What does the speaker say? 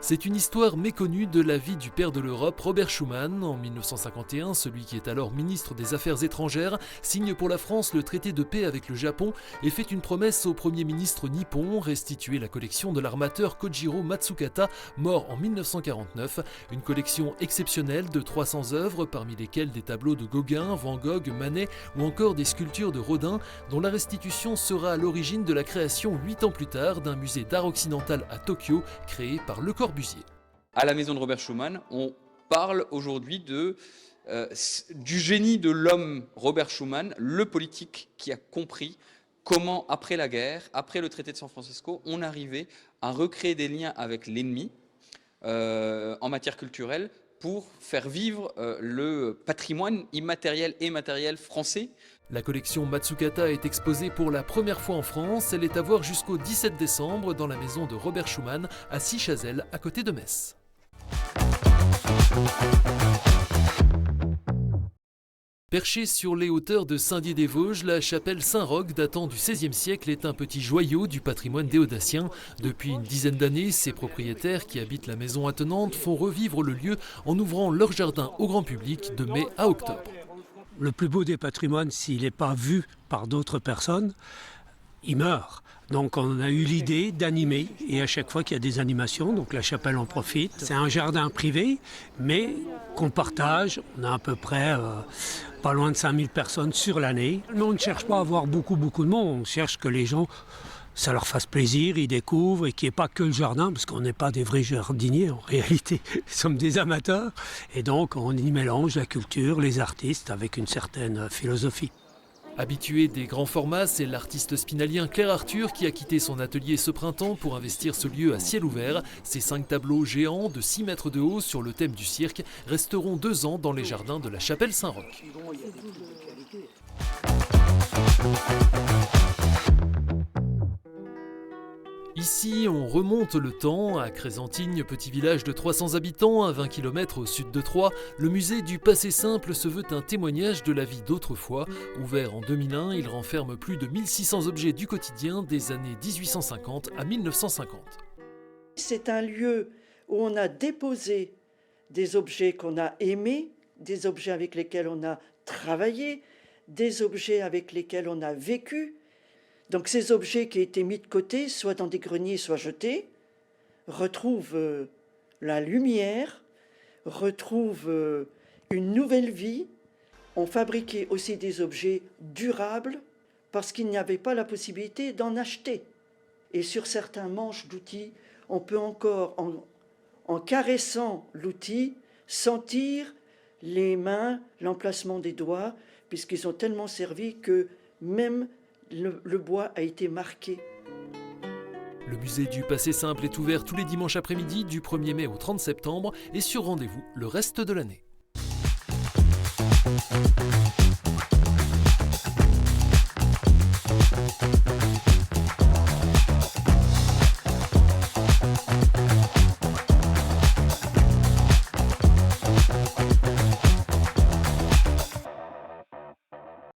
C'est une histoire méconnue de la vie du père de l'Europe, Robert Schuman. En 1951, celui qui est alors ministre des Affaires étrangères signe pour la France le traité de paix avec le Japon et fait une promesse au premier ministre nippon, restituer la collection de l'armateur Kojiro Matsukata, mort en 1949. Une collection exceptionnelle de 300 œuvres, parmi lesquelles des tableaux de Gauguin, Van Gogh, Manet ou encore des sculptures de Rodin, dont la restitution sera à l'origine de la création 8 ans plus tard d'un musée d'art occidental à Tokyo, créé par Le Corbusier. À la maison de Robert Schuman, on parle aujourd'hui du génie de l'homme Robert Schuman, le politique qui a compris comment, après la guerre, après le traité de San Francisco, on arrivait à recréer des liens avec l'ennemi en matière culturelle pour faire vivre le patrimoine immatériel et matériel français. La collection Matsukata est exposée pour la première fois en France. Elle est à voir jusqu'au 17 décembre dans la maison de Robert Schuman à Sichazel, à côté de Metz. Perchée sur les hauteurs de Saint-Dié-des-Vosges, la chapelle Saint-Roch, datant du XVIe siècle, est un petit joyau du patrimoine déodacien. Depuis une dizaine d'années, ses propriétaires qui habitent la maison attenante font revivre le lieu en ouvrant leur jardin au grand public de mai à octobre. Le plus beau des patrimoines, s'il n'est pas vu par d'autres personnes, il meurt. Donc on a eu l'idée d'animer, et à chaque fois qu'il y a des animations, donc la chapelle en profite. C'est un jardin privé, mais qu'on partage. On a à peu près pas loin de 5000 personnes sur l'année. Mais on ne cherche pas à avoir beaucoup de monde, on cherche que les gens, ça leur fasse plaisir, ils découvrent, et qu'il n'y ait pas que le jardin, parce qu'on n'est pas des vrais jardiniers en réalité, nous sommes des amateurs. Et donc on y mélange la culture, les artistes, avec une certaine philosophie. Habitué des grands formats, c'est l'artiste spinalien Claire Arthur qui a quitté son atelier ce printemps pour investir ce lieu à ciel ouvert. Ces 5 tableaux géants de 6 mètres de haut sur le thème du cirque resteront 2 ans dans les jardins de la chapelle Saint-Roch. Ici, on remonte le temps. À Crésantigne, petit village de 300 habitants, à 20 km au sud de Troyes, le musée du passé simple se veut un témoignage de la vie d'autrefois. Ouvert en 2001, il renferme plus de 1600 objets du quotidien des années 1850 à 1950. C'est un lieu où on a déposé des objets qu'on a aimés, des objets avec lesquels on a travaillé, des objets avec lesquels on a vécu. Donc ces objets qui étaient mis de côté, soit dans des greniers, soit jetés, retrouvent la lumière, retrouvent une nouvelle vie. On fabriquait aussi des objets durables parce qu'il n'y avait pas la possibilité d'en acheter. Et sur certains manches d'outils, on peut encore, en caressant l'outil, sentir les mains, l'emplacement des doigts, puisqu'ils ont tellement servi que même le bois a été marqué. Le musée du passé simple est ouvert tous les dimanches après-midi du 1er mai au 30 septembre et sur rendez-vous le reste de l'année.